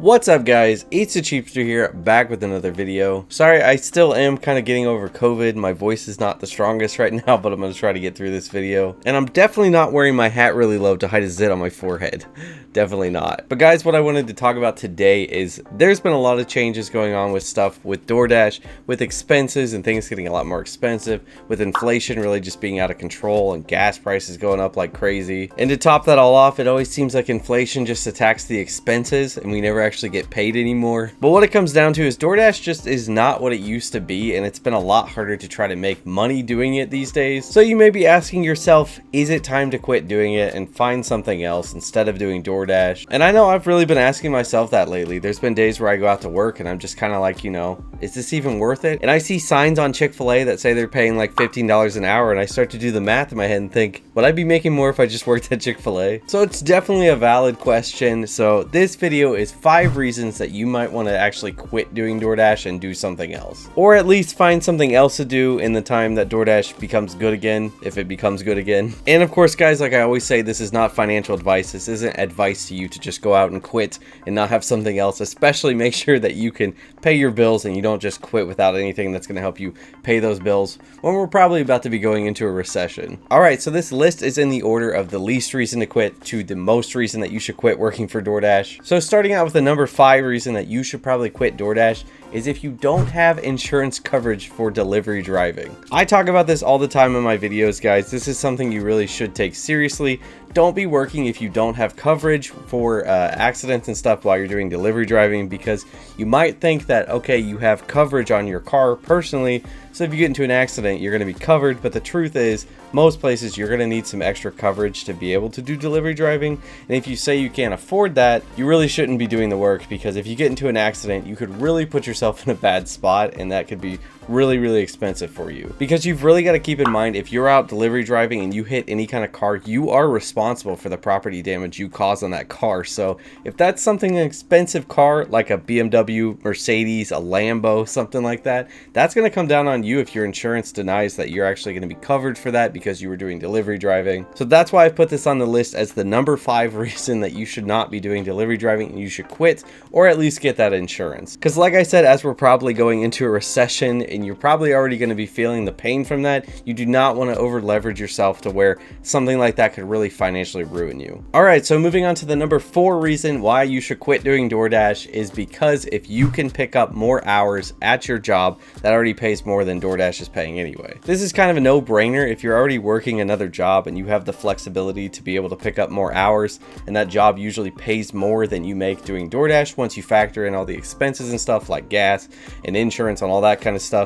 What's up guys, it's the Cheapster here, back with another video. Sorry, I still am kind of getting over COVID. My voice is not the strongest right now, but I'm going to try to get through this video. And I'm definitely not wearing my hat really low to hide a zit on my forehead. Definitely not. But guys, what I wanted to talk about today is there's been a lot of changes going on with stuff with DoorDash, with expenses and things getting a lot more expensive, with inflation really just being out of control and gas prices going up like crazy. And to top that all off, it always seems like inflation just attacks the expenses and we never actually get paid anymore. But what it comes down to is DoorDash just is not what it used to be, and it's been a lot harder to try to make money doing it these days. So you may be asking yourself, is it time to quit doing it and find something else instead of doing DoorDash? And I know I've really been asking myself that lately. There's been days where I go out to work and I'm just kind of like, you know, is this even worth it? And I see signs on Chick-fil-A that say they're paying like $15 an hour, and I start to do the math in my head and think, would I be making more if I just worked at Chick-fil-A? So it's definitely a valid question. So this video is 5 reasons that you might want to actually quit doing DoorDash and do something else, or at least find something else to do in the time that DoorDash becomes good again, if it becomes good again. And of course guys, like I always say, this is not financial advice. This isn't advice to you to just go out and quit and not have something else. Especially make sure that you can pay your bills and you don't just quit without anything that's going to help you pay those bills when we're probably about to be going into a recession. Alright, so this list is in the order of the least reason to quit to the most reason that you should quit working for DoorDash. So starting out with the number 5 reason that you should probably quit DoorDash is if you don't have insurance coverage for delivery driving. I talk about this all the time in my videos, guys. This is something you really should take seriously. Don't be working if you don't have coverage for accidents and stuff while you're doing delivery driving, because you might think that, okay, you have coverage on your car personally, so if you get into an accident, you're going to be covered. But the truth is, most places you're going to need some extra coverage to be able to do delivery driving. And if you say you can't afford that, you really shouldn't be doing the work, because if you get into an accident, you could really put yourself in a bad spot, and that could be really expensive for you. Because you've really got to keep in mind, if you're out delivery driving and you hit any kind of car, you are responsible for the property damage you cause on that car. So if that's something, an expensive car like a BMW, Mercedes, a Lambo, something like that, that's going to come down on you if your insurance denies that you're actually going to be covered for that because you were doing delivery driving. So that's why I put this on the list as the number 5 reason that you should not be doing delivery driving and you should quit, or at least get that insurance. Because like I said, as we're probably going into a recession and you're probably already going to be feeling the pain from that, you do not want to over leverage yourself to where something like that could really financially ruin you. Alright, so moving on to the number 4 reason why you should quit doing DoorDash is because if you can pick up more hours at your job, that already pays more than DoorDash is paying anyway. This is kind of a no-brainer. If you're already working another job and you have the flexibility to be able to pick up more hours, and that job usually pays more than you make doing DoorDash once you factor in all the expenses and stuff like gas and insurance and all that kind of stuff,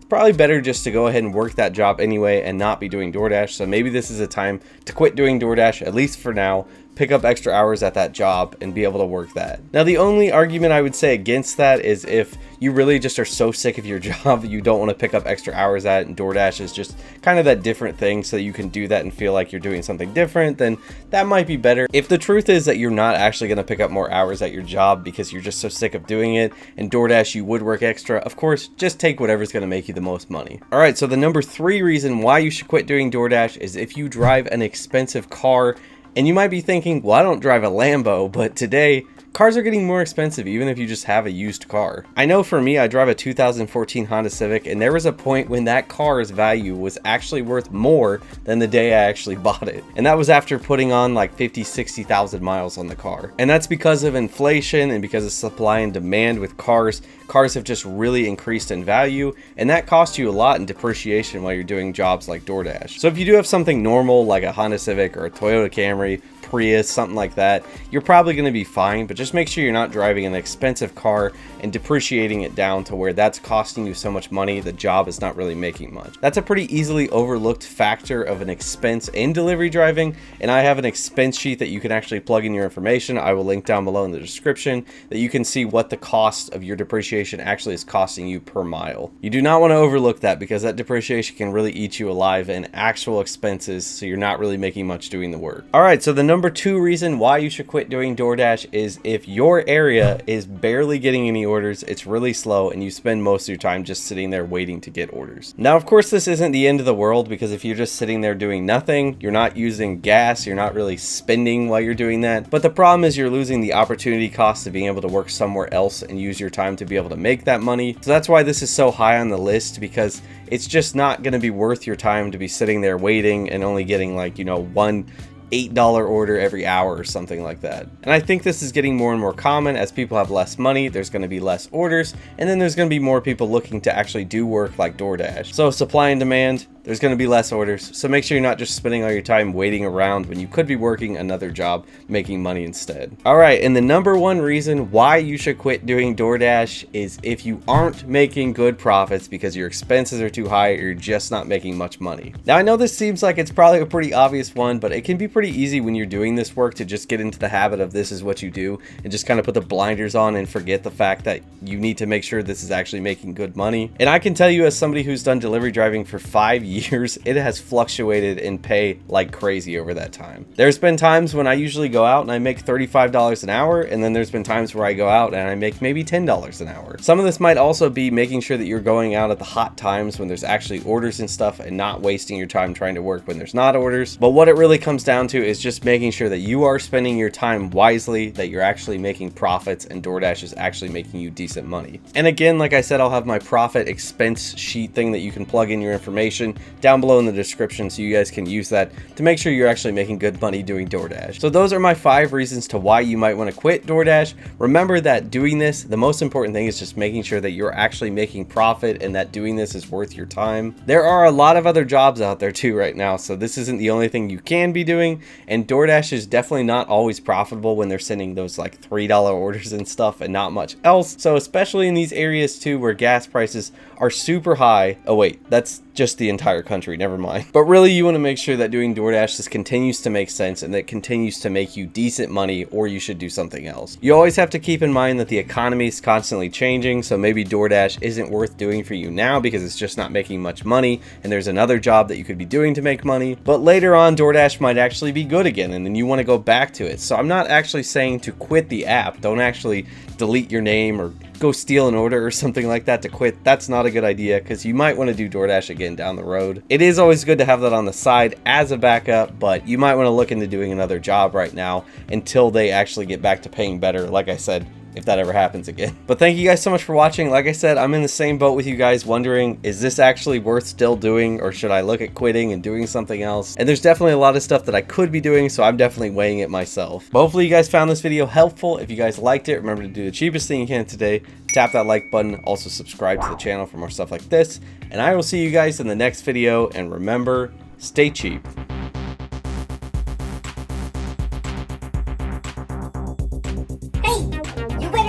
probably better just to go ahead and work that job anyway and not be doing DoorDash. So maybe this is a time to quit doing DoorDash, at least for now, pick up extra hours at that job and be able to work that. Now, the only argument I would say against that is if you really just are so sick of your job you don't want to pick up extra hours at it, and DoorDash is just kind of that different thing so that you can do that and feel like you're doing something different, then that might be better. If the truth is that you're not actually going to pick up more hours at your job because you're just so sick of doing it, and DoorDash you would work extra, of course, just take whatever's going to make you the most money. Alright, so the number 3 reason why you should quit doing DoorDash is if you drive an expensive car. And you might be thinking, well, I don't drive a Lambo, but today cars are getting more expensive even if you just have a used car. I know for me, I drive a 2014 Honda Civic, and there was a point when that car's value was actually worth more than the day I actually bought it. And that was after putting on like 50-60,000 miles on the car. And that's because of inflation and because of supply and demand with cars. Cars have just really increased in value, and that costs you a lot in depreciation while you're doing jobs like DoorDash. So if you do have something normal like a Honda Civic or a Toyota Camry, Prius, something like that, you're probably going to be fine, but just make sure you're not driving an expensive car and depreciating it down to where that's costing you so much money the job is not really making much. That's a pretty easily overlooked factor of an expense in delivery driving, and I have an expense sheet that you can actually plug in your information. I will link down below in the description that you can see what the cost of your depreciation actually is costing you per mile. You do not want to overlook that, because that depreciation can really eat you alive in actual expenses, so you're not really making much doing the work. Alright, so the number number 2 reason why you should quit doing DoorDash is if your area is barely getting any orders, it's really slow, and you spend most of your time just sitting there waiting to get orders. Now, of course, this isn't the end of the world, because if you're just sitting there doing nothing, you're not using gas, you're not really spending while you're doing that. But the problem is you're losing the opportunity cost of being able to work somewhere else and use your time to be able to make that money. So that's why this is so high on the list, because it's just not going to be worth your time to be sitting there waiting and only getting like, you know, one $8 order every hour or something like that. And I think this is getting more and more common. As people have less money, there's going to be less orders, and then there's going to be more people looking to actually do work like DoorDash. So supply and demand, there's going to be less orders. So make sure you're not just spending all your time waiting around when you could be working another job, making money instead. All right, and the number 1 reason why you should quit doing DoorDash is if you aren't making good profits because your expenses are too high or you're just not making much money. Now, I know this seems like it's probably a pretty obvious one, but it can be pretty easy when you're doing this work to just get into the habit of this is what you do and just kind of put the blinders on and forget the fact that you need to make sure this is actually making good money. And I can tell you, as somebody who's done delivery driving for 5 years, it has fluctuated in pay like crazy over that time. There's been times when I usually go out and I make $35 an hour, and then there's been times where I go out and I make maybe $10 an hour. Some of this might also be making sure that you're going out at the hot times when there's actually orders and stuff, and not wasting your time trying to work when there's not orders. But what it really comes down to is just making sure that you are spending your time wisely, that you're actually making profits, and DoorDash is actually making you decent money. And again, like I said, I'll have my profit expense sheet thing that you can plug in your information down below in the description, so you guys can use that to make sure you're actually making good money doing DoorDash. So those are my 5 reasons to why you might want to quit DoorDash. Remember that doing this, the most important thing is just making sure that you're actually making profit and that doing this is worth your time. There are a lot of other jobs out there too right now, so this isn't the only thing you can be doing, and DoorDash is definitely not always profitable when they're sending those like $3 orders and stuff and not much else. So especially in these areas too where gas prices are super high. Oh wait, that's just the entire country, never mind. But really, you want to make sure that doing DoorDash just continues to make sense and that continues to make you decent money, or you should do something else. You always have to keep in mind that the economy is constantly changing, so maybe DoorDash isn't worth doing for you now because it's just not making much money and there's another job that you could be doing to make money. But later on, DoorDash might actually be good again, and then you want to go back to it. So I'm not actually saying to quit the app. Don't actually delete your name or go steal an order or something like that to quit. That's not a good idea, because you might want to do DoorDash again down the road. It is always good to have that on the side as a backup, but you might want to look into doing another job right now until they actually get back to paying better, like I said, if that ever happens again. But thank you guys so much for watching. Like I said, I'm in the same boat with you guys, wondering, is this actually worth still doing, or should I look at quitting and doing something else? And there's definitely a lot of stuff that I could be doing, so I'm definitely weighing it myself. But hopefully you guys found this video helpful. If you guys liked it, remember to do the cheapest thing you can today. Tap that like button. Also subscribe to the channel for more stuff like this. And I will see you guys in the next video. And remember, stay cheap.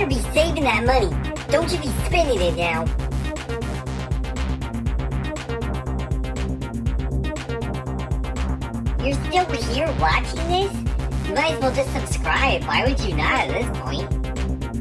Be saving that money. Don't you be spending it now. You're still here watching this? You might as well just subscribe. Why would you not at this point?